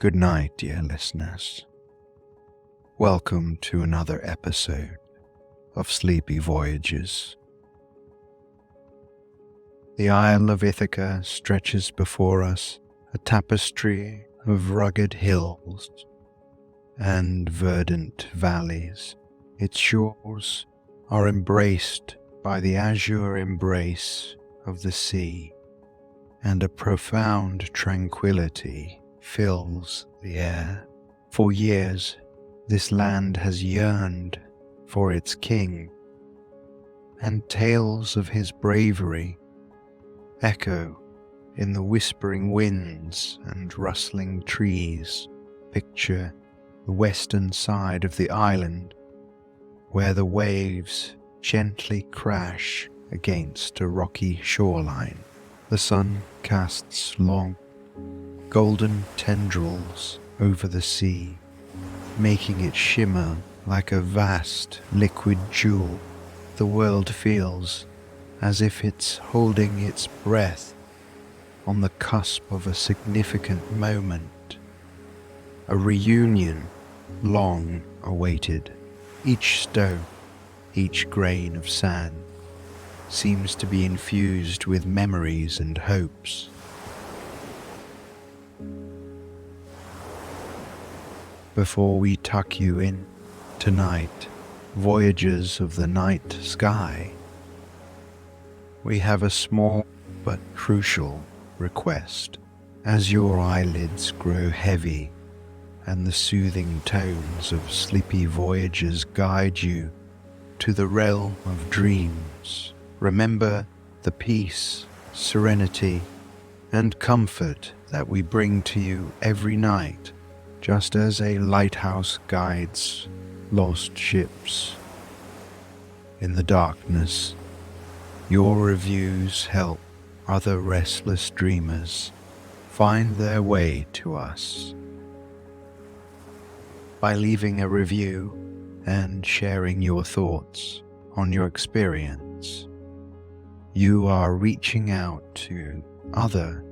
Good night, dear listeners. Welcome to another episode of Sleepy Voyages. The Isle of Ithaca stretches before us, a tapestry of rugged hills and verdant valleys. Its shores are embraced by the azure embrace of the sea, and a profound tranquility fills the air. For years, this land has yearned for its king, and tales of his bravery echo in the whispering winds and rustling trees. Picture the western side of the island, where the waves gently crash against a rocky shoreline. The sun casts long, golden tendrils over the sea, making it shimmer like a vast liquid jewel. The world feels as if it's holding its breath on the cusp of a significant moment, a reunion long awaited. Each stone, each grain of sand seems to be infused with memories and hopes. Before we tuck you in tonight, voyagers of the night sky, we have a small but crucial request. As your eyelids grow heavy and the soothing tones of Sleepy Voyagers guide you to the realm of dreams, remember the peace, serenity, and comfort that we bring to you every night, just as a lighthouse guides lost ships. In the darkness, your reviews help other restless dreamers find their way to us. By leaving a review and sharing your thoughts on your experience, you are reaching out to other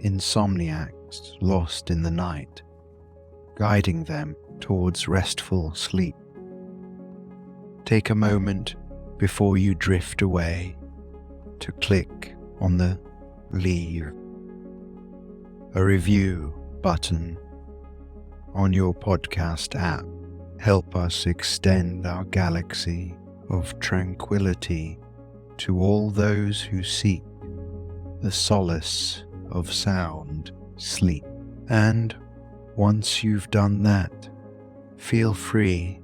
insomniacs lost in the night, guiding them towards restful sleep. Take a moment before you drift away to click on the Leave a Review button on your podcast app. Help us extend our galaxy of tranquility to all those who seek the solace of sound sleep. And once you've done that, feel free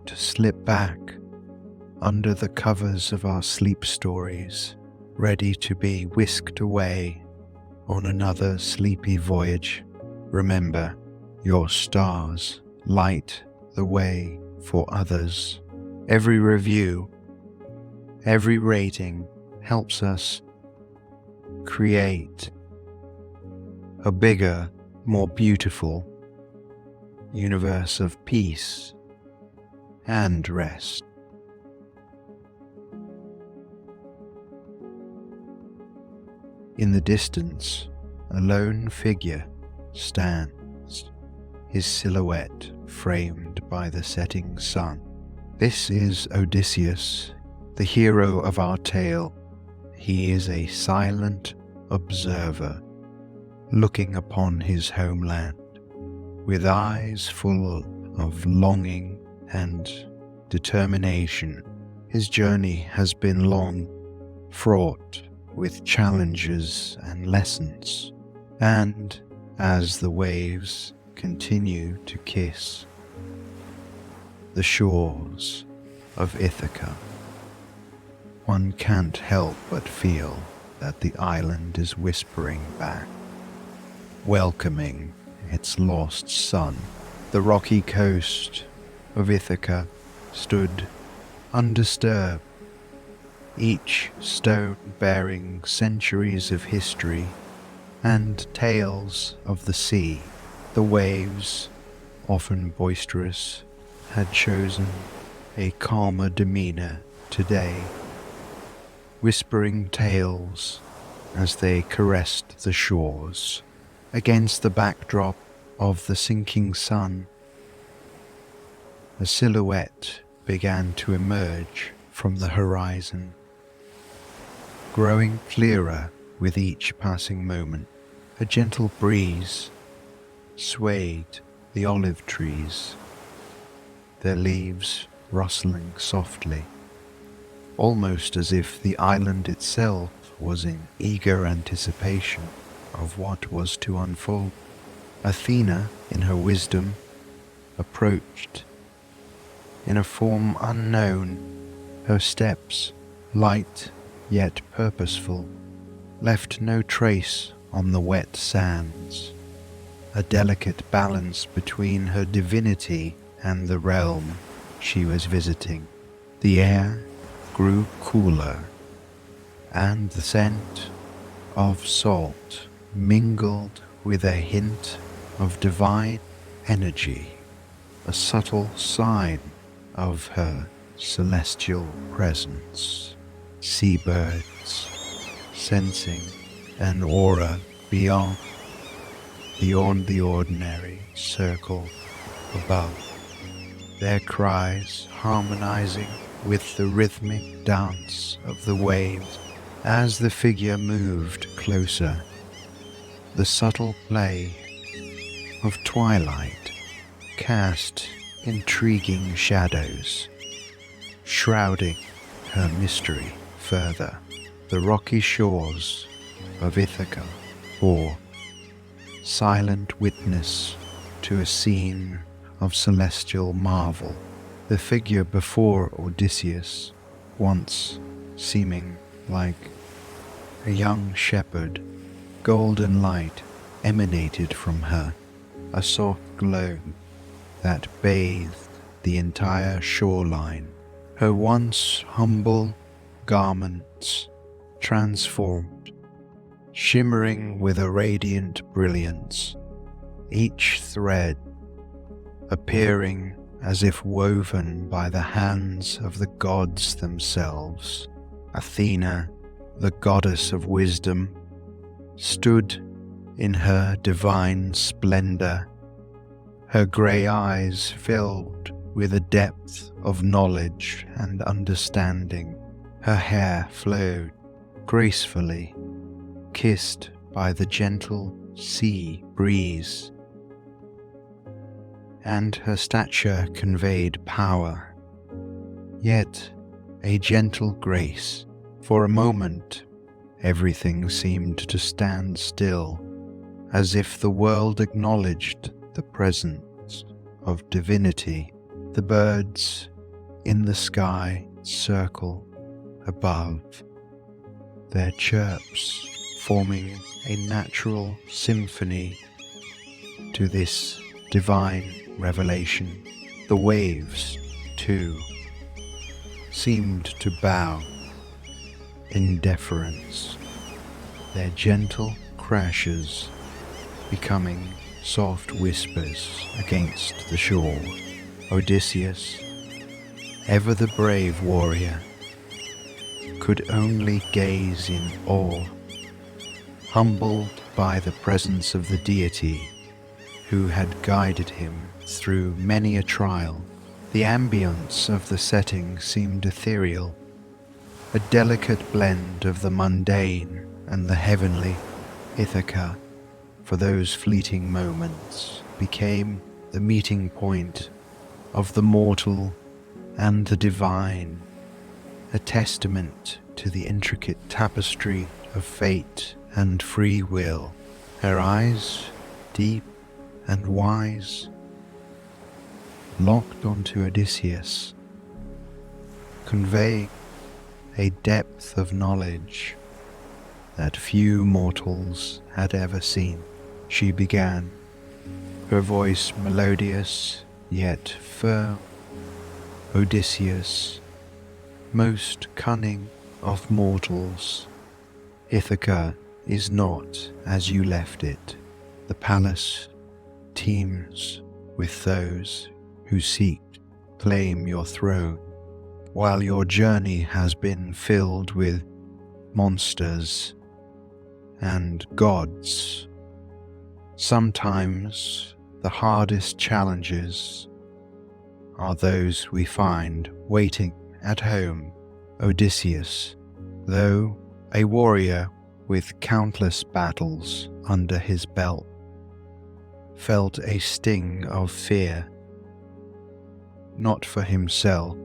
to slip back under the covers of our sleep stories, ready to be whisked away on another sleepy voyage. Remember, your stars light the way for others. Every review, every rating helps us create a bigger, more beautiful universe of peace and rest. In the distance, a lone figure stands, his silhouette framed by the setting sun. This is Odysseus, the hero of our tale. He is a silent observer, looking upon his homeland, with eyes full of longing and determination. His journey has been long, fraught with challenges and lessons, and as the waves continue to kiss the shores of Ithaca, one can't help but feel that the island is whispering back, welcoming its lost son. The rocky coast of Ithaca stood undisturbed, each stone bearing centuries of history and tales of the sea. The waves, often boisterous, had chosen a calmer demeanor today, whispering tales as they caressed the shores. Against the backdrop of the sinking sun, a silhouette began to emerge from the horizon, growing clearer with each passing moment. A gentle breeze swayed the olive trees, their leaves rustling softly, almost as if the island itself was in eager anticipation of what was to unfold. Athena, in her wisdom, approached. In a form unknown, her steps, light yet purposeful, left no trace on the wet sands, a delicate balance between her divinity and the realm she was visiting. The air grew cooler, and the scent of salt mingled with a hint of divine energy, a subtle sign of her celestial presence. Seabirds, sensing an aura beyond the ordinary, circle above, their cries harmonizing with the rhythmic dance of the waves as the figure moved closer. The subtle play of twilight cast intriguing shadows, shrouding her mystery further. The rocky shores of Ithaca bore silent witness to a scene of celestial marvel. The figure before Odysseus, once seeming like a young shepherd, golden light emanated from her, a soft glow that bathed the entire shoreline. Her once humble garments transformed, shimmering with a radiant brilliance, each thread appearing as if woven by the hands of the gods themselves. Athena, the goddess of wisdom, stood in her divine splendor, her grey eyes filled with a depth of knowledge and understanding. Her hair flowed gracefully, kissed by the gentle sea breeze, and her stature conveyed power, yet a gentle grace. For a moment, everything seemed to stand still, as if the world acknowledged the presence of divinity. The birds in the sky circle above, their chirps forming a natural symphony to this divine revelation. The waves, too, seemed to bow in deference, their gentle crashes becoming soft whispers against the shore. Odysseus, ever the brave warrior, could only gaze in awe, humbled by the presence of the deity who had guided him through many a trial. The ambience of the setting seemed ethereal, a delicate blend of the mundane and the heavenly. Ithaca, for those fleeting moments, became the meeting point of the mortal and the divine, a testament to the intricate tapestry of fate and free will. Her eyes, deep and wise, locked onto Odysseus, conveying a depth of knowledge that few mortals had ever seen. She began, her voice melodious yet firm. Odysseus, most cunning of mortals, Ithaca is not as you left it. The palace teems with those who seek to claim your throne, while your journey has been filled with monsters and gods. Sometimes the hardest challenges are those we find waiting at home. Odysseus, though a warrior with countless battles under his belt, felt a sting of fear, not for himself,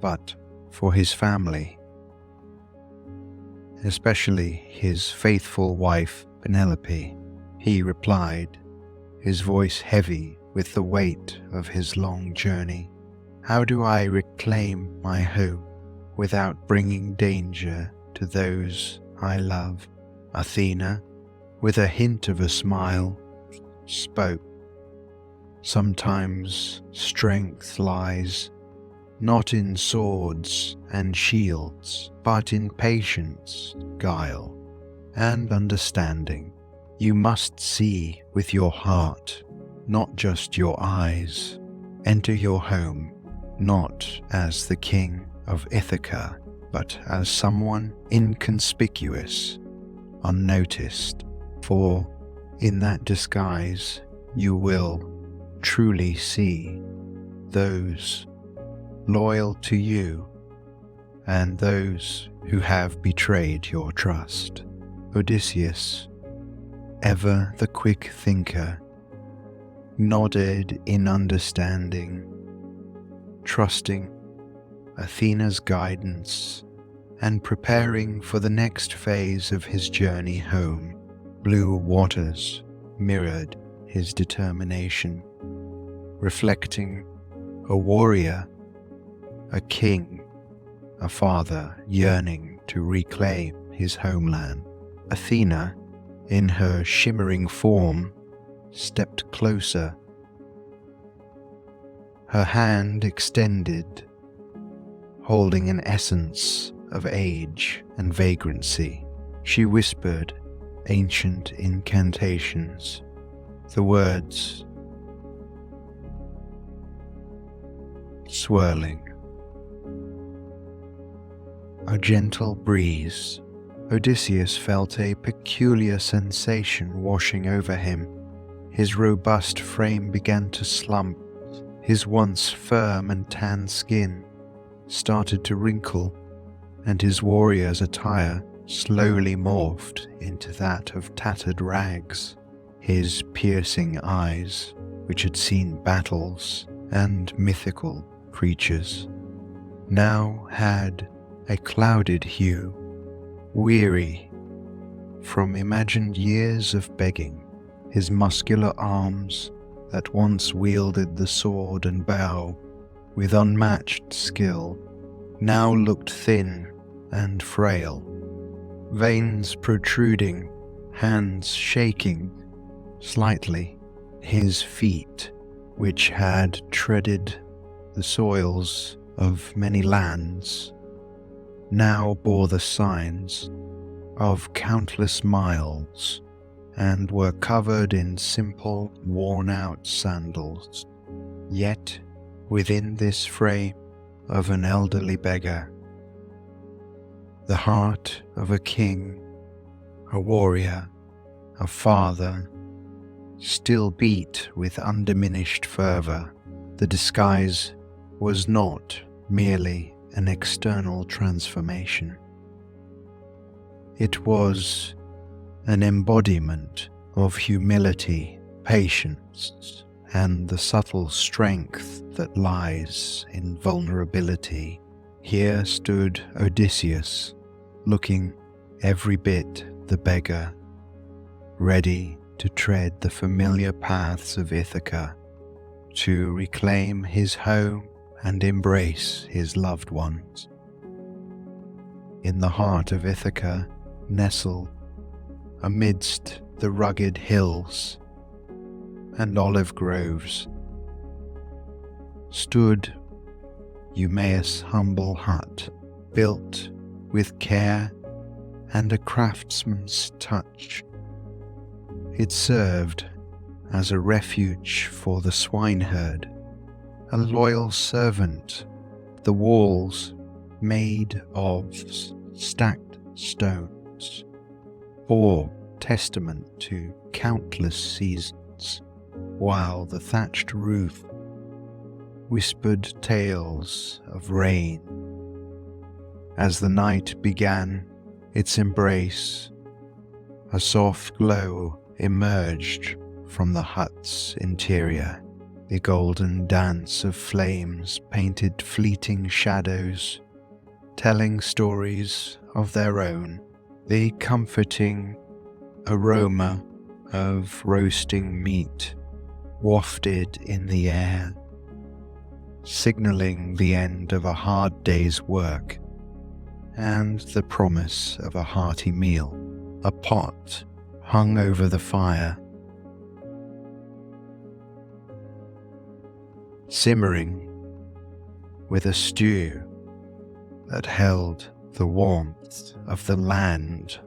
but for his family, especially his faithful wife Penelope. He replied, his voice heavy with the weight of his long journey, "How do I reclaim my home without bringing danger to those I love?" Athena, with a hint of a smile, spoke, "Sometimes strength lies not in swords and shields, but in patience, guile, and understanding. You must see with your heart, not just your eyes. Enter your home, not as the king of Ithaca, but as someone inconspicuous, unnoticed, for in that disguise you will truly see those loyal to you and those who have betrayed your trust." Odysseus, ever the quick thinker, nodded in understanding, trusting Athena's guidance and preparing for the next phase of his journey home. Blue waters mirrored his determination, reflecting a warrior, a king, a father yearning to reclaim his homeland. Athena, in her shimmering form, stepped closer, her hand extended, holding an essence of age and vagrancy. She whispered ancient incantations, the words swirling. A gentle breeze. Odysseus felt a peculiar sensation washing over him. His robust frame began to slump. His once firm and tan skin started to wrinkle, and his warrior's attire slowly morphed into that of tattered rags. His piercing eyes, which had seen battles and mythical creatures, now had a clouded hue, weary from imagined years of begging. His muscular arms that once wielded the sword and bow with unmatched skill now looked thin and frail, veins protruding, hands shaking slightly. His feet, which had treaded the soils of many lands, now bore the signs of countless miles and were covered in simple, worn-out sandals. Yet, within this frame of an elderly beggar, the heart of a king, a warrior, a father, still beat with undiminished fervor. The disguise was not merely an external transformation. It was an embodiment of humility, patience, and the subtle strength that lies in vulnerability. Here stood Odysseus, looking every bit the beggar, ready to tread the familiar paths of Ithaca, to reclaim his home and embrace his loved ones. In the heart of Ithaca, nestled amidst the rugged hills and olive groves, stood Eumaeus' humble hut, built with care and a craftsman's touch. It served as a refuge for the swineherd, a loyal servant. The walls, made of stacked stones, bore testament to countless seasons while the thatched roof whispered tales of rain. As the night began its embrace, a soft glow emerged from the hut's interior. The golden dance of flames painted fleeting shadows, telling stories of their own. The comforting aroma of roasting meat wafted in the air, signaling the end of a hard day's work and the promise of a hearty meal. A pot hung over the fire, simmering with a stew that held the warmth of the land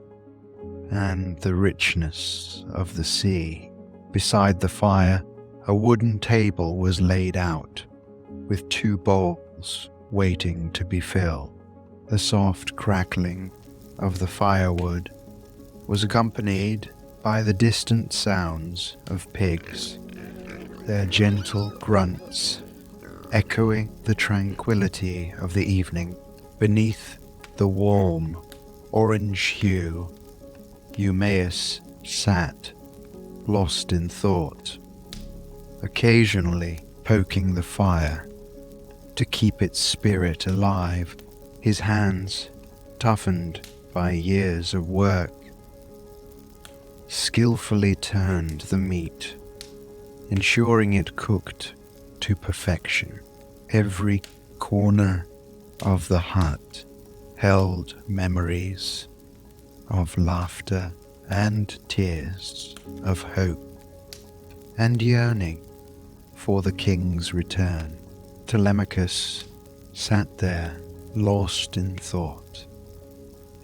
and the richness of the sea. Beside the fire, a wooden table was laid out, with 2 bowls waiting to be filled. The soft crackling of the firewood was accompanied by the distant sounds of pigs, their gentle grunts echoing the tranquility of the evening. Beneath the warm orange hue, Eumaeus sat, lost in thought, occasionally poking the fire to keep its spirit alive. His hands, toughened by years of work, skillfully turned the meat, ensuring it cooked to perfection. Every corner of the hut held memories of laughter and tears, of hope and yearning for the king's return. Telemachus sat there, lost in thought,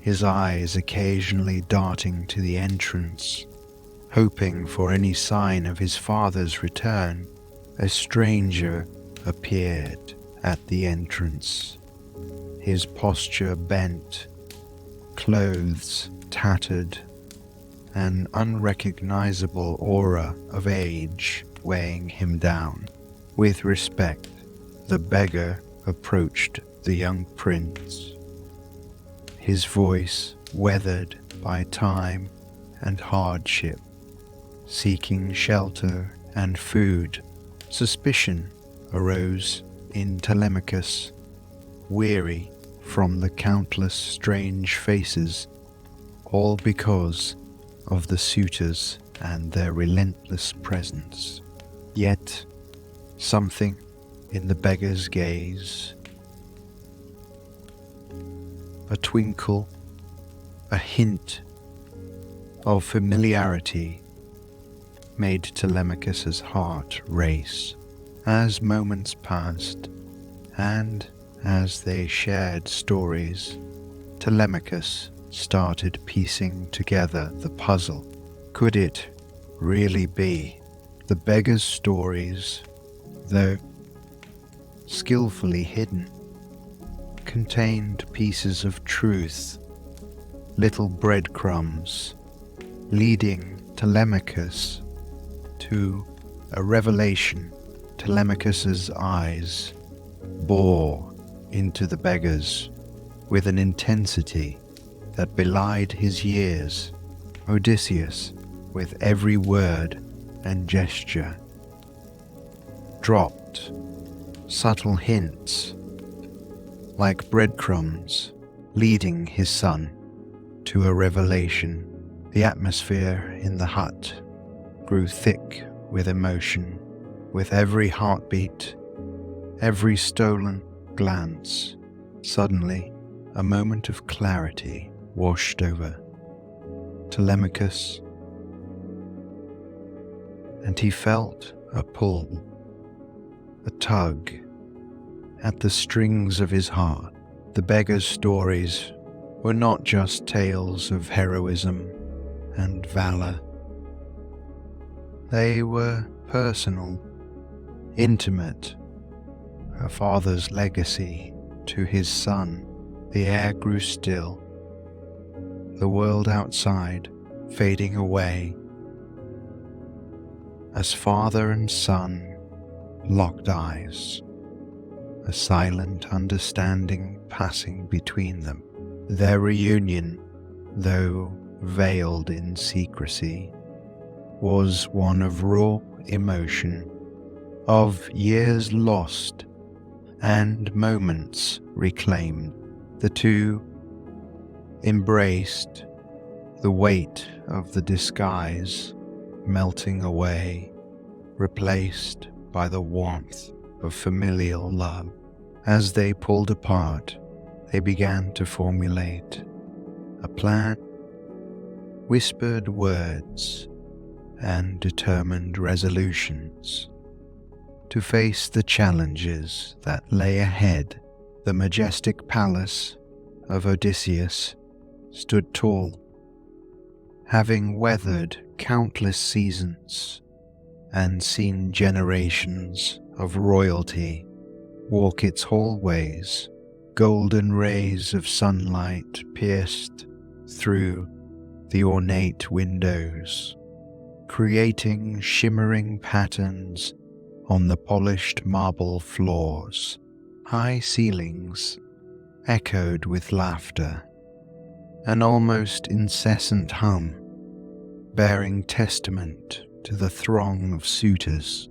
his eyes occasionally darting to the entrance, hoping for any sign of his father's return. A stranger appeared at the entrance, his posture bent, clothes tattered, an unrecognizable aura of age weighing him down. With respect, the beggar approached the young prince, his voice weathered by time and hardship, seeking shelter and food. Suspicion arose in Telemachus, weary from the countless strange faces, all because of the suitors and their relentless presence. Yet something in the beggar's gaze, a twinkle, a hint of familiarity, made Telemachus's heart race. As moments passed, and as they shared stories, Telemachus started piecing together the puzzle. Could it really be? The beggar's stories, though skillfully hidden, contained pieces of truth, little breadcrumbs, leading Telemachus to a revelation. Telemachus's eyes bore into the beggar's with an intensity that belied his years. Odysseus, with every word and gesture, dropped subtle hints like breadcrumbs, leading his son to a revelation. The atmosphere in the hut grew thick with emotion, with every heartbeat, every stolen glance. Suddenly, a moment of clarity washed over Telemachus, and he felt a pull, a tug at the strings of his heart. The beggar's stories were not just tales of heroism and valor. They were personal, intimate, a father's legacy to his son. The air grew still, the world outside fading away, as father and son locked eyes, a silent understanding passing between them. Their reunion, though veiled in secrecy, was one of raw emotion, of years lost and moments reclaimed. The two embraced, the weight of the disguise melting away, replaced by the warmth of familial love. As they pulled apart, they began to formulate a plan, whispered words, and determined resolutions to face the challenges that lay ahead. The majestic palace of Odysseus stood tall, having weathered countless seasons and seen generations of royalty walk its hallways. Golden rays of sunlight pierced through the ornate windows, creating shimmering patterns on the polished marble floors. High ceilings echoed with laughter, an almost incessant hum, bearing testament to the throng of suitors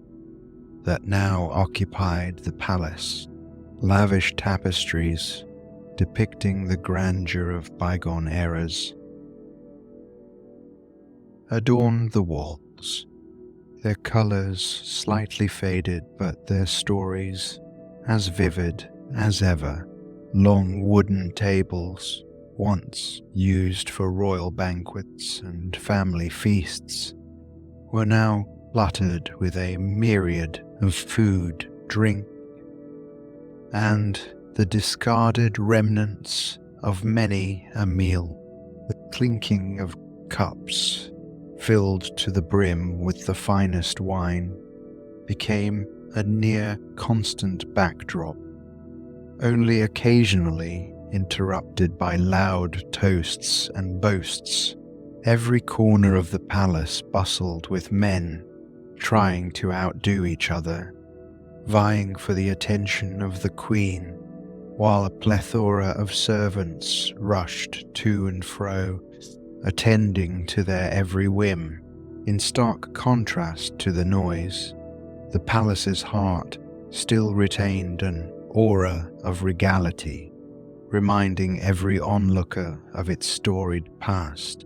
that now occupied the palace. Lavish tapestries depicting the grandeur of bygone eras adorned the walls, their colors slightly faded but their stories as vivid as ever. Long wooden tables, once used for royal banquets and family feasts, were now cluttered with a myriad of food, drink, and the discarded remnants of many a meal. The clinking of cups filled to the brim with the finest wine became a near constant backdrop, only occasionally interrupted by loud toasts and boasts. Every corner of the palace bustled with men trying to outdo each other, vying for the attention of the queen, while a plethora of servants rushed to and fro, attending to their every whim. In stark contrast to the noise, the palace's heart still retained an aura of regality, reminding every onlooker of its storied past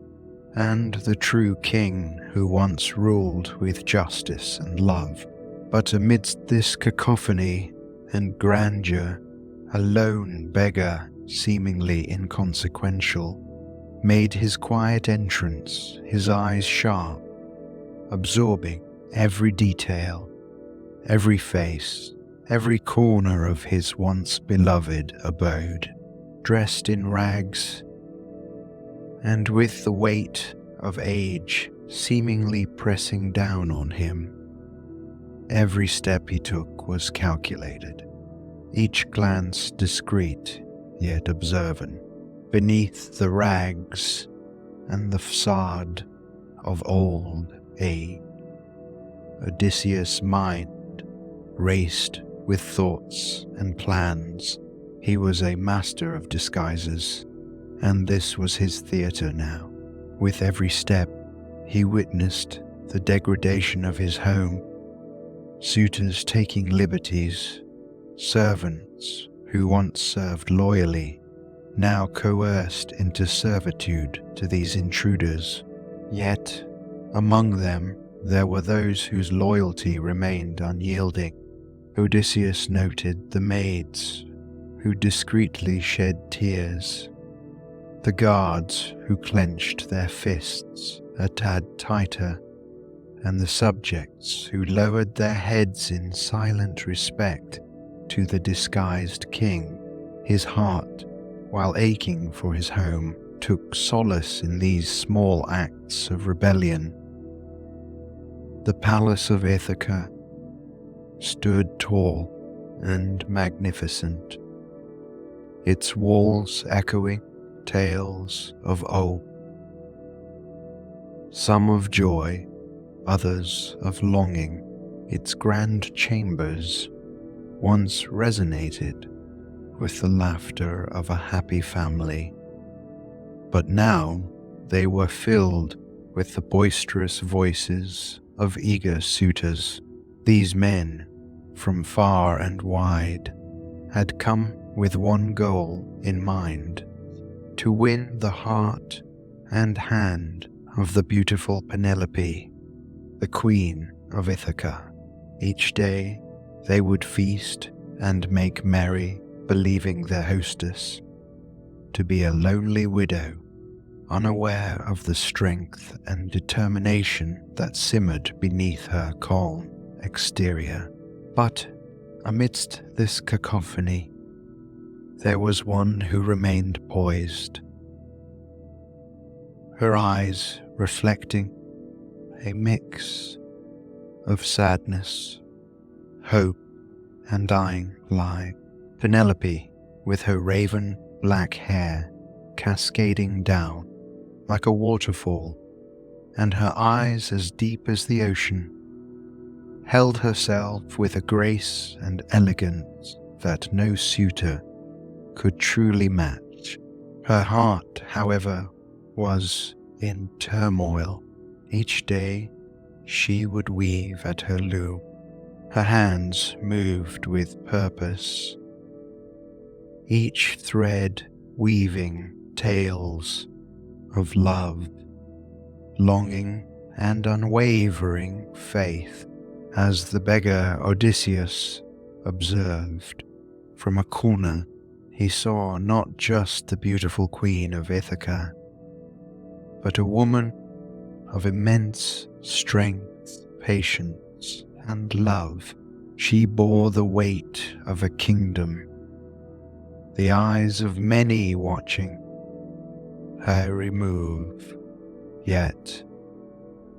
and the true king who once ruled with justice and love. But amidst this cacophony and grandeur, a lone beggar, seemingly inconsequential, made his quiet entrance, his eyes sharp, absorbing every detail, every face, every corner of his once beloved abode. Dressed in rags, and with the weight of age seemingly pressing down on him, every step he took was calculated, each glance discreet yet observant. Beneath the rags and the facade of old age, Odysseus' mind raced with thoughts and plans. He was a master of disguises, and this was his theater now. With every step, he witnessed the degradation of his home, suitors taking liberties, servants who once served loyally, now coerced into servitude to these intruders. Yet, among them, there were those whose loyalty remained unyielding. Odysseus noted the maids who discreetly shed tears, the guards who clenched their fists a tad tighter, and the subjects who lowered their heads in silent respect to the disguised king. His heart, while aching for his home, took solace in these small acts of rebellion. The palace of Ithaca stood tall and magnificent, its walls echoing tales of old, some of joy, others of longing. Its grand chambers once resonated with the laughter of a happy family, but now they were filled with the boisterous voices of eager suitors. These men, from far and wide, had come with one goal in mind: to win the heart and hand of the beautiful Penelope, the queen of Ithaca. Each day they would feast and make merry, believing their hostess to be a lonely widow, unaware of the strength and determination that simmered beneath her calm exterior. But amidst this cacophony, there was one who remained poised, her eyes reflecting a mix of sadness, hope, and dying light. Penelope, with her raven black hair cascading down like a waterfall, and her eyes as deep as the ocean, held herself with a grace and elegance that no suitor could truly match. Her heart, however, was in turmoil. Each day she would weave at her loom. Her hands moved with purpose, each thread weaving tales of love, longing, and unwavering faith. As the beggar Odysseus observed from a corner, he saw not just the beautiful queen of Ithaca, but a woman of immense strength, patience, and love. She bore the weight of a kingdom, the eyes of many watching her every move, yet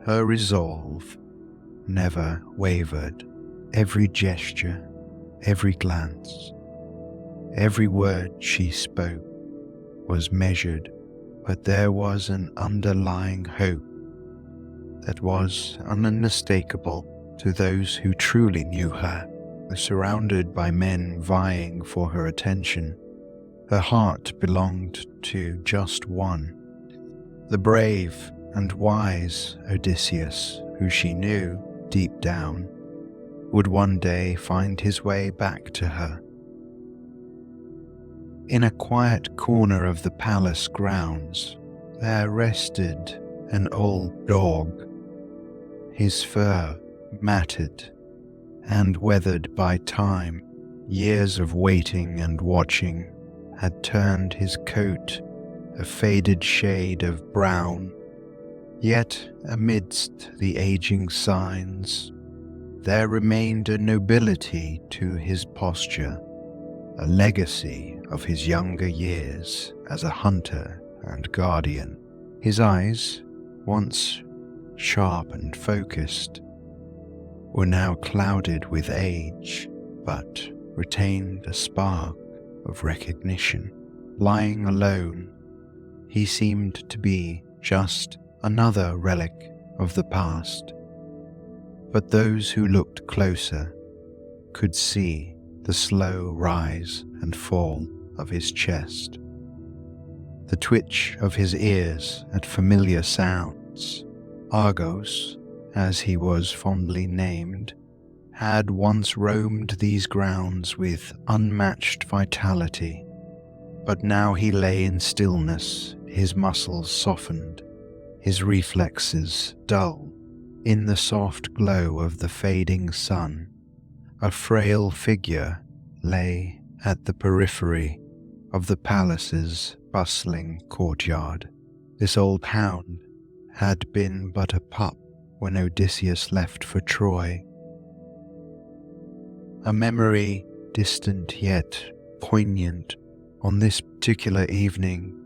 her resolve never wavered. Every gesture, every glance, every word she spoke was measured, but there was an underlying hope that was unmistakable to those who truly knew her. Surrounded by men vying for her attention, her heart belonged to just one, the brave and wise Odysseus, who she knew deep down would one day find his way back to her. In a quiet corner of the palace grounds, there rested an old dog, his fur matted and weathered by time. Years of waiting and watching had turned his coat a faded shade of brown. Yet amidst the aging signs, there remained a nobility to his posture, a legacy of his younger years as a hunter and guardian. His eyes, once sharp and focused, were now clouded with age, but retained a spark of recognition. Lying alone, he seemed to be just another relic of the past, but those who looked closer could see the slow rise and fall of his chest, the twitch of his ears at familiar sounds. Argos, as he was fondly named, had once roamed these grounds with unmatched vitality, but now he lay in stillness, his muscles softened, his reflexes dull. In the soft glow of the fading sun, a frail figure lay at the periphery of the palace's bustling courtyard. This old hound had been but a pup when Odysseus left for Troy, a memory distant yet poignant. On this particular evening,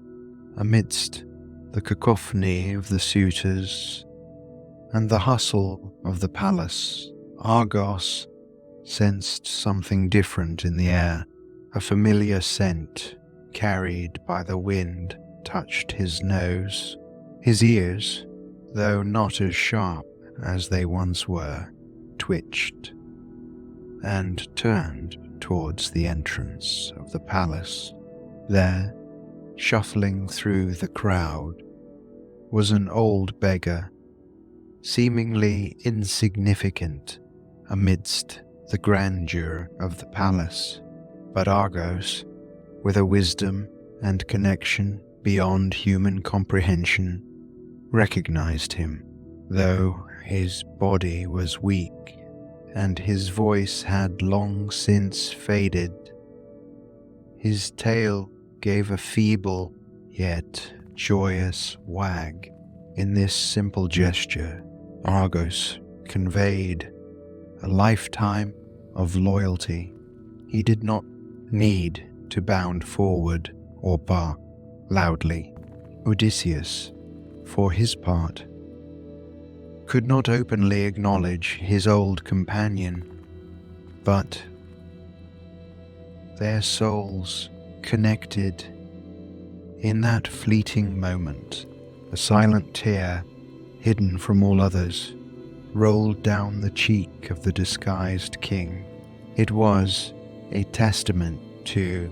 amidst the cacophony of the suitors and the hustle of the palace, Argos sensed something different in the air. A familiar scent carried by the wind touched his nose. His ears, though not as sharp as they once were, twitched and turned towards the entrance of the palace. There, shuffling through the crowd, was an old beggar, seemingly insignificant amidst the grandeur of the palace. But Argos, with a wisdom and connection beyond human comprehension, recognized him, though his body was weak and his voice had long since faded. His tail gave a feeble yet joyous wag. In this simple gesture, Argos conveyed a lifetime of loyalty. He did not need to bound forward or bark loudly. Odysseus, for his part, could not openly acknowledge his old companion, but their souls connected. In that fleeting moment, a silent tear, hidden from all others, rolled down the cheek of the disguised king. It was a testament to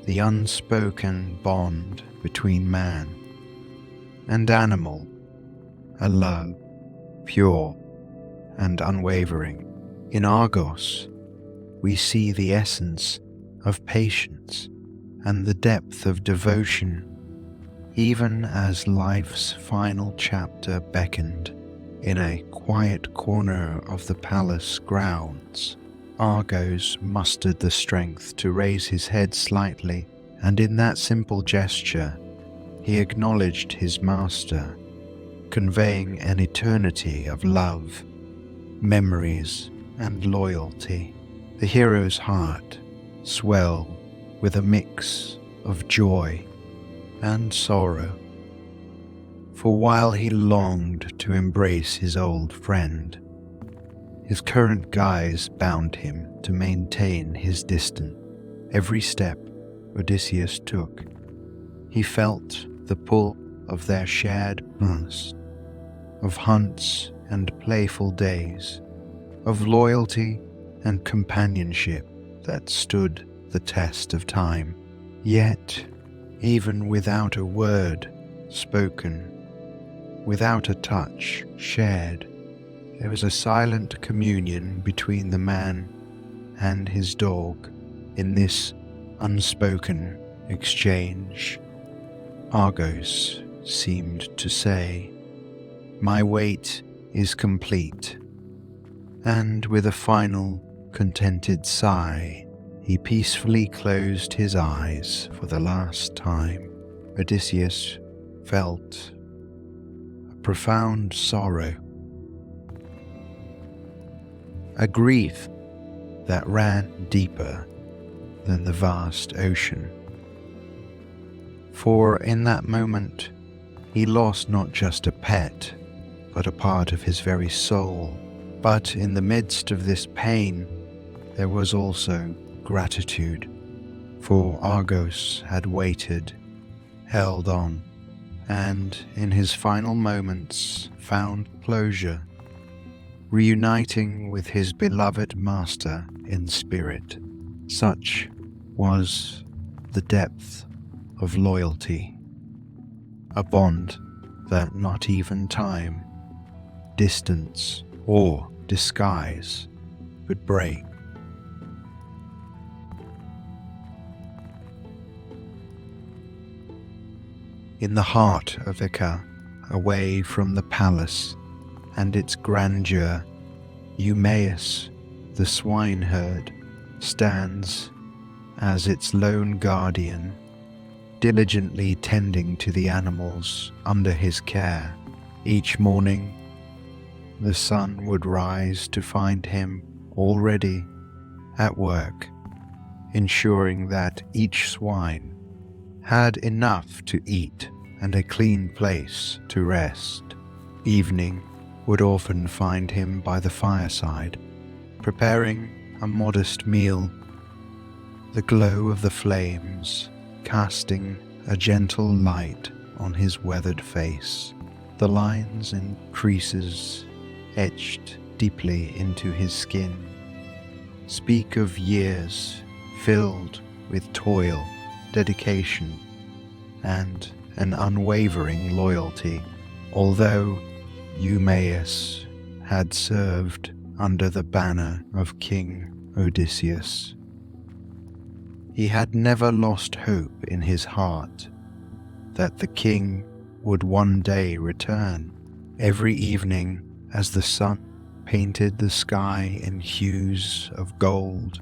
the unspoken bond between man and animal, a love pure and unwavering. In Argos, we see the essence of patience and the depth of devotion, even as life's final chapter beckoned. In a quiet corner of the palace grounds, Argos mustered the strength to raise his head slightly, and in that simple gesture, he acknowledged his master, conveying an eternity of love, memories, and loyalty. The hero's heart swelled with a mix of joy and sorrow, for while he longed to embrace his old friend, his current guise bound him to maintain his distance. Every step Odysseus took, he felt the pull of their shared past, of hunts and playful days, of loyalty and companionship that stood the test of time. Yet, even without a word spoken, without a touch shared, there was a silent communion between the man and his dog. In this unspoken exchange, Argos seemed to say, "My wait is complete," and with a final contented sigh, he peacefully closed his eyes for the last time. Odysseus felt a profound sorrow, a grief that ran deeper than the vast ocean. For in that moment, he lost not just a pet, but a part of his very soul. But in the midst of this pain, there was also gratitude, for Argos had waited, held on, and in his final moments found closure, reuniting with his beloved master in spirit. Such was the depth of loyalty, a bond that not even time, distance, or disguise could break. In the heart of Ithaca, away from the palace and its grandeur, Eumaeus, the swineherd, stands as its lone guardian, diligently tending to the animals under his care. Each morning, the sun would rise to find him already at work, ensuring that each swine had enough to eat and a clean place to rest. Evening would often find him by the fireside, preparing a modest meal, the glow of the flames casting a gentle light on his weathered face. The lines and creases etched deeply into his skin, speak of years filled with toil, dedication, and an unwavering loyalty. Although Eumaeus had served under the banner of King Odysseus, he had never lost hope in his heart that the king would one day return. Every evening, as the sun painted the sky in hues of gold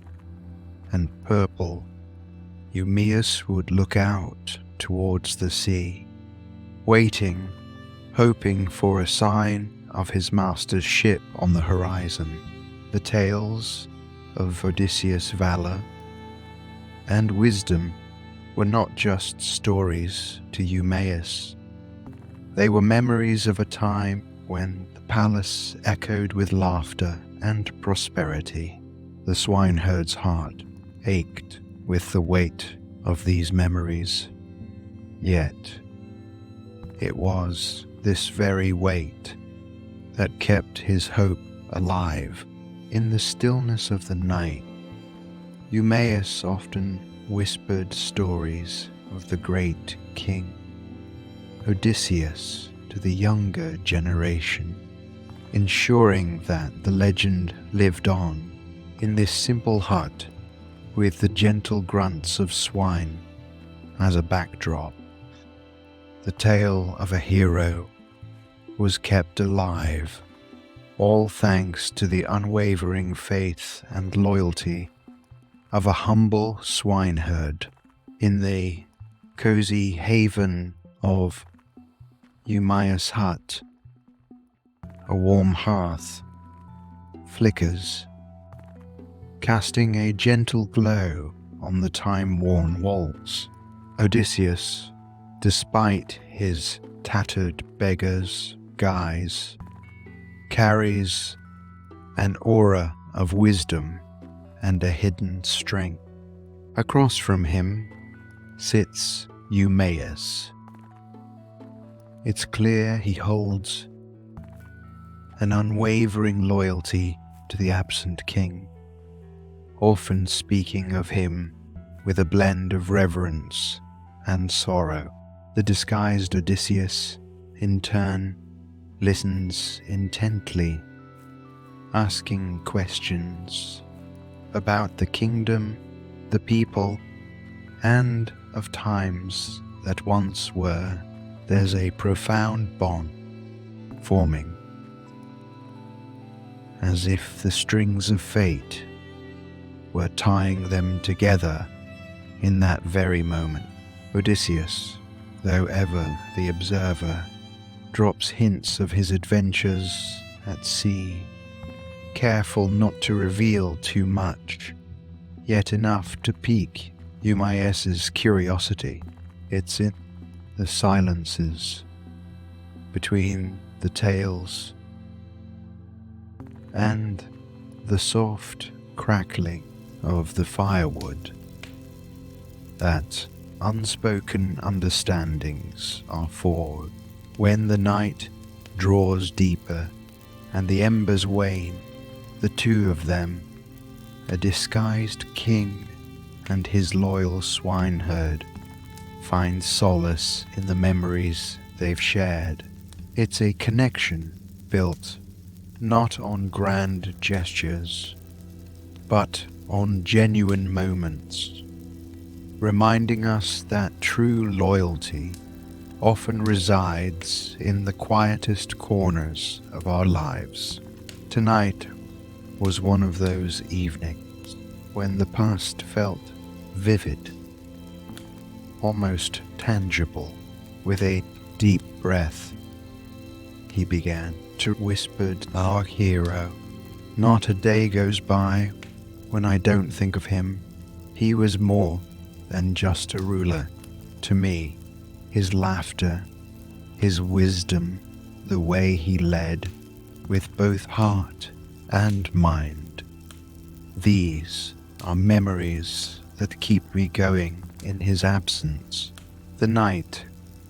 and purple, Eumaeus would look out towards the sea, waiting, hoping for a sign of his master's ship on the horizon. The tales of Odysseus' valor and wisdom were not just stories to Eumaeus. They were memories of a time when the palace echoed with laughter and prosperity. The swineherd's heart ached with the weight of these memories. Yet, it was this very weight that kept his hope alive. In the stillness of the night, Eumaeus often whispered stories of the great king Odysseus to the younger generation, ensuring that the legend lived on in this simple hut with the gentle grunts of swine as a backdrop. The tale of a hero was kept alive, all thanks to the unwavering faith and loyalty of a humble swineherd in the cozy haven of Eumaeus' hut. A warm hearth flickers, casting a gentle glow on the time-worn walls. Odysseus, despite his tattered beggar's guise, carries an aura of wisdom and a hidden strength. Across from him sits Eumaeus. It's clear he holds an unwavering loyalty to the absent king, often speaking of him with a blend of reverence and sorrow. The disguised Odysseus, in turn, listens intently, asking questions about the kingdom, the people, and of times that once were. There's a profound bond forming, as if the strings of fate were tying them together in that very moment. Odysseus, though ever the observer, drops hints of his adventures at sea, careful not to reveal too much, yet enough to pique Eumaeus' curiosity. It's in the silences between the tales and the soft crackling of the firewood that unspoken understandings are forged. When the night draws deeper and the embers wane, the two of them, a disguised king and his loyal swineherd, find solace in the memories they've shared. It's a connection built not on grand gestures, but on genuine moments, reminding us that true loyalty often resides in the quietest corners of our lives. Tonight was one of those evenings when the past felt vivid, almost tangible. With a deep breath, he began to whisper, "Our hero. Not a day goes by when I don't think of him. He was more than just a ruler to me. His laughter, his wisdom, the way he led with both heart and mind. These are memories that keep me going in his absence." The night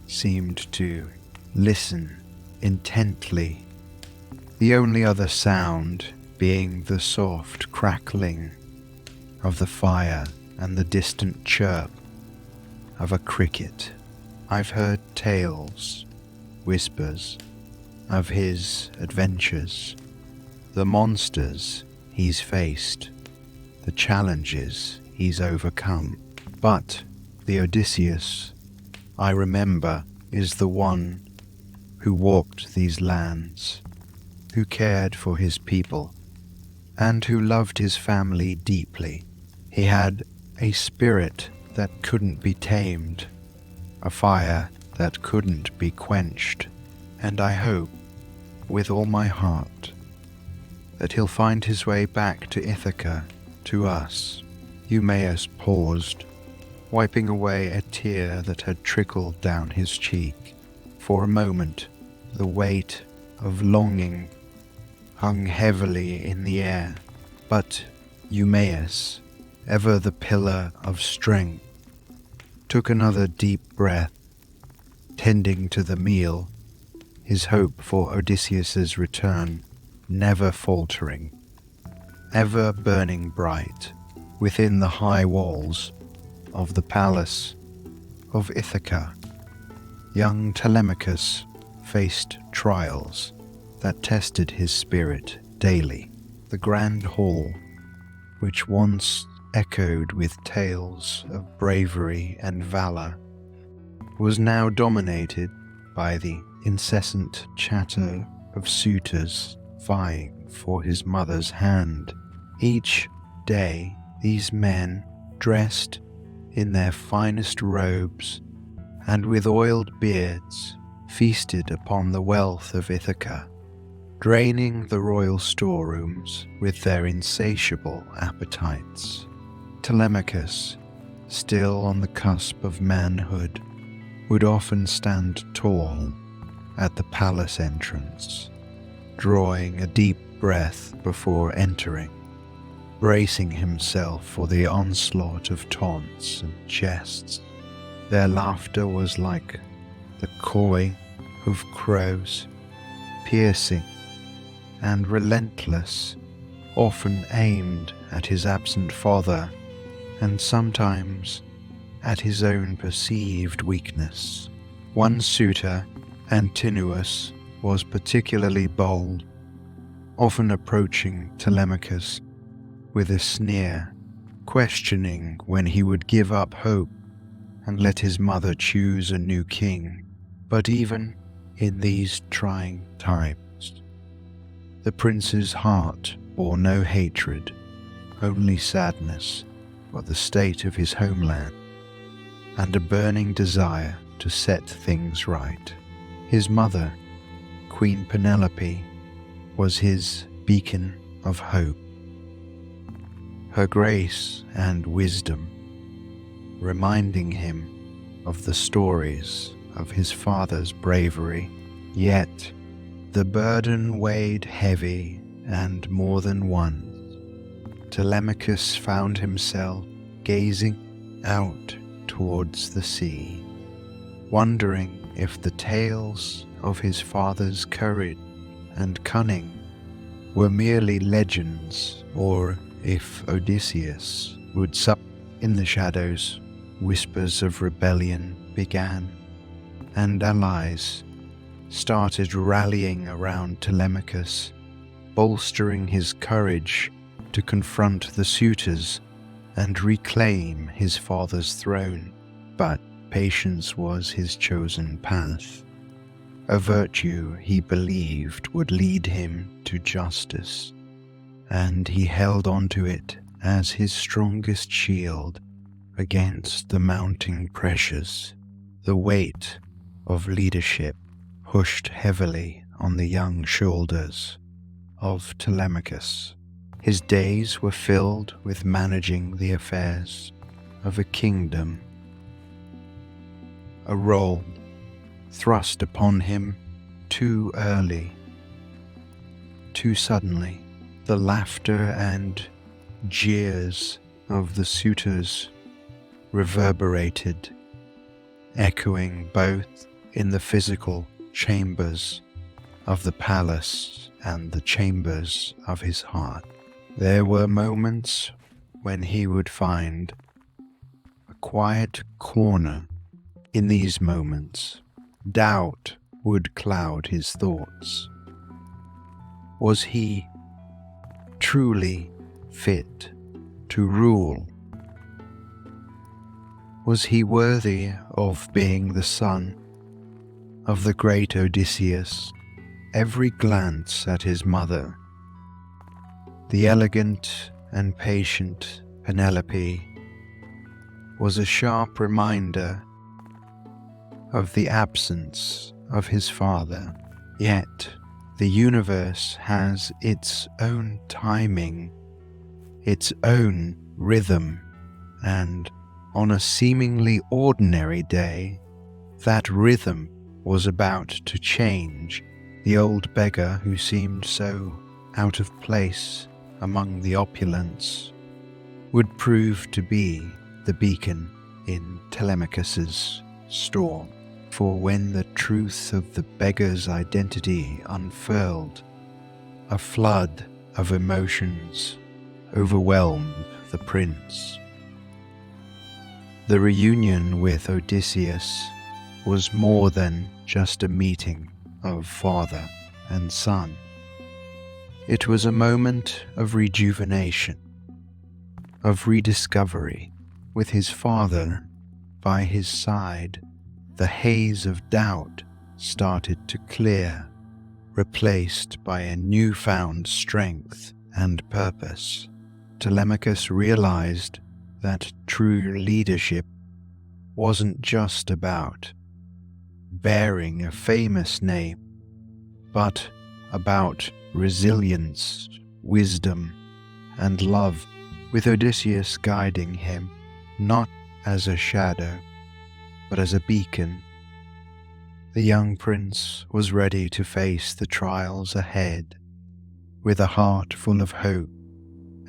seemed to listen intently the only other sound being the soft crackling of the fire and the distant chirp of a cricket. I've heard tales, whispers, of his adventures, the monsters he's faced, the challenges he's overcome. But the Odysseus I remember is the one who walked these lands, who cared for his people, and who loved his family deeply. He had a spirit that couldn't be tamed, a fire that couldn't be quenched, and I hope, with all my heart, that he'll find his way back to Ithaca, to us. Eumaeus paused, wiping away a tear that had trickled down his cheek. For a moment, the weight of longing hung heavily in the air, but Eumaeus, ever the pillar of strength, took another deep breath, tending to the meal, his hope for Odysseus's return never faltering, ever burning bright within the high walls of the palace of Ithaca. Young Telemachus faced trials that tested his spirit daily. The grand hall, which once echoed with tales of bravery and valor, was now dominated by the incessant chatter of suitors vying for his mother's hand. Each day, these men, dressed in their finest robes and with oiled beards, feasted upon the wealth of Ithaca, draining the royal storerooms with their insatiable appetites. Telemachus, still on the cusp of manhood, would often stand tall at the palace entrance, drawing a deep breath before entering, bracing himself for the onslaught of taunts and jests. Their laughter was like the cawing of crows, piercing and relentless, often aimed at his absent father, and sometimes at his own perceived weakness. One suitor, Antinous, was particularly bold, often approaching Telemachus with a sneer, questioning when he would give up hope and let his mother choose a new king. But even in these trying times, the prince's heart bore no hatred, only sadness for the state of his homeland, and a burning desire to set things right. His mother, Queen Penelope, was his beacon of hope, her grace and wisdom reminding him of the stories of his father's bravery. Yet the burden weighed heavy, and more than once Telemachus found himself gazing out towards the sea, wondering if the tales of his father's courage and cunning were merely legends, or if Odysseus would sup. In the shadows, whispers of rebellion began, and allies started rallying around Telemachus, bolstering his courage to confront the suitors and reclaim his father's throne. But patience was his chosen path, a virtue he believed would lead him to justice, and he held on to it as his strongest shield against the mounting pressures. The weight of leadership pushed heavily on the young shoulders of Telemachus. His days were filled with managing the affairs of a kingdom, a role thrust upon him too early, too suddenly. The laughter and jeers of the suitors reverberated, echoing both in the physical chambers of the palace and the chambers of his heart. There were moments when he would find a quiet corner. In these moments, doubt would cloud his thoughts. Was he truly fit to rule? Was he worthy of being the son of the great Odysseus? Every glance at his mother, the elegant and patient Penelope, was a sharp reminder of the absence of his father. Yet the universe has its own timing, its own rhythm, and on a seemingly ordinary day, that rhythm was about to change. The old beggar who seemed so out of place among the opulence would prove to be the beacon in Telemachus's storm. For when the truth of the beggar's identity unfurled, a flood of emotions overwhelmed the prince. The reunion with Odysseus was more than just a meeting of father and son. It was a moment of rejuvenation, of rediscovery. With his father by his side, the haze of doubt started to clear, replaced by a newfound strength and purpose. Telemachus realized that true leadership wasn't just about bearing a famous name, but about resilience, wisdom, and love, with Odysseus guiding him not as a shadow, but as a beacon. The young prince was ready to face the trials ahead, with a heart full of hope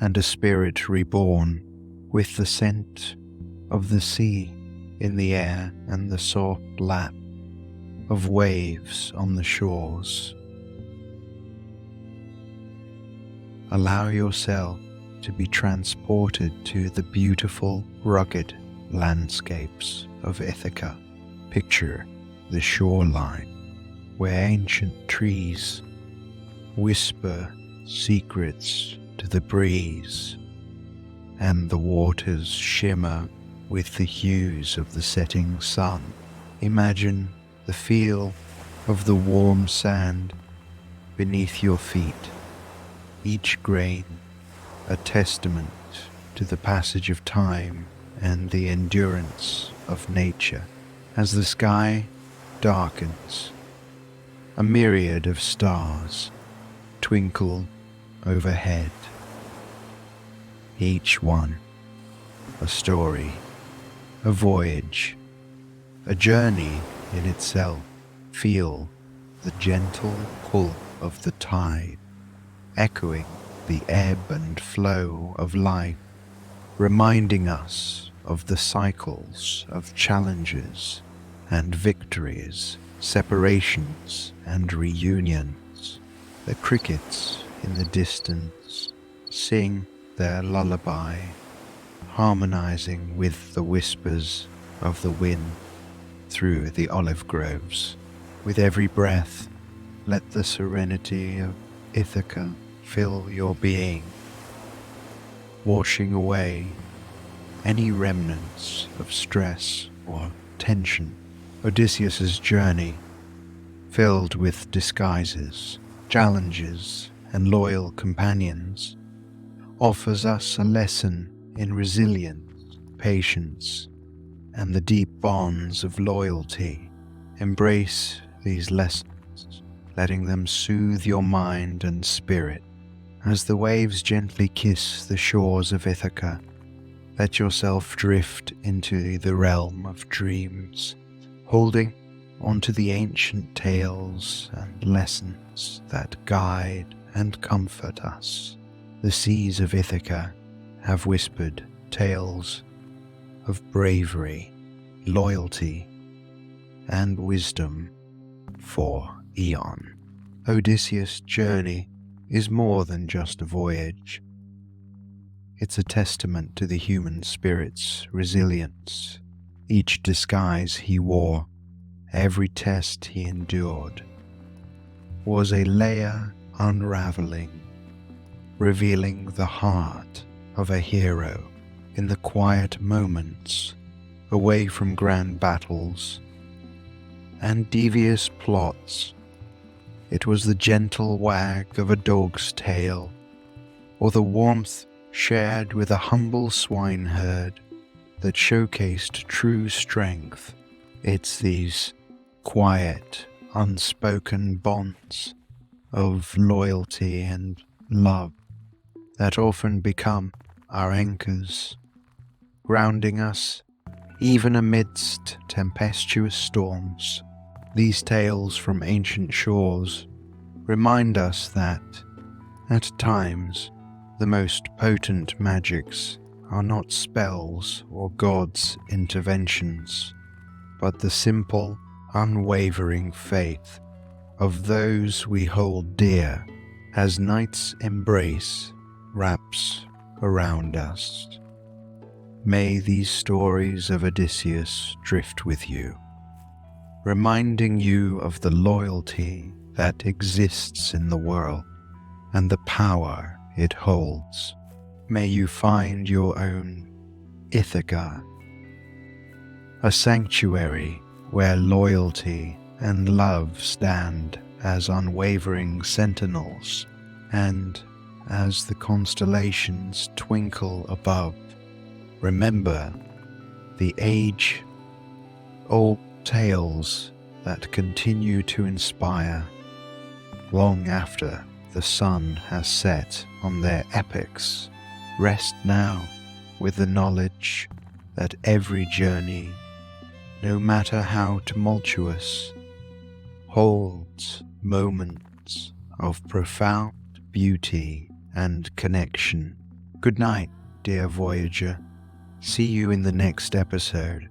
and a spirit reborn, with the scent of the sea in the air and the soft lap of waves on the shores. Allow yourself to be transported to the beautiful, rugged landscapes of Ithaca. Picture the shoreline where ancient trees whisper secrets to the breeze and the waters shimmer with the hues of the setting sun. Imagine the feel of the warm sand beneath your feet, each grain a testament to the passage of time and the endurance of nature. As the sky darkens, a myriad of stars twinkle overhead, each one a story, a voyage, a journey in itself. Feel the gentle pull of the tide, echoing the ebb and flow of life, reminding us of the cycles of challenges and victories, separations and reunions. The crickets in the distance sing their lullaby, harmonizing with the whispers of the wind through the olive groves. With every breath, let the serenity of Ithaca fill your being, washing away any remnants of stress or tension. Odysseus's journey, filled with disguises, challenges, and loyal companions, offers us a lesson in resilience, patience, and the deep bonds of loyalty. Embrace these lessons, letting them soothe your mind and spirit. As the waves gently kiss the shores of Ithaca, let yourself drift into the realm of dreams, holding onto the ancient tales and lessons that guide and comfort us. The seas of Ithaca have whispered tales of bravery, loyalty, and wisdom for eon. Odysseus' journey is more than just a voyage. It's a testament to the human spirit's resilience. Each disguise he wore, every test he endured, was a layer unraveling, revealing the heart of a hero in the quiet moments away from grand battles and devious plots. It was the gentle wag of a dog's tail, or the warmth shared with a humble swineherd, that showcased true strength. It's these quiet, unspoken bonds of loyalty and love that often become our anchors, grounding us even amidst tempestuous storms. These tales from ancient shores remind us that, at times, the most potent magics are not spells or God's interventions, but the simple, unwavering faith of those we hold dear as night's embrace wraps around us. May these stories of Odysseus drift with you, reminding you of the loyalty that exists in the world and the power it holds. May you find your own Ithaca, a sanctuary where loyalty and love stand as unwavering sentinels, and as the constellations twinkle above, remember the age-old tales that continue to inspire long after the sun has set on their epics. Rest now with the knowledge that every journey, no matter how tumultuous, holds moments of profound beauty and connection. Good night, dear voyager. See you in the next episode.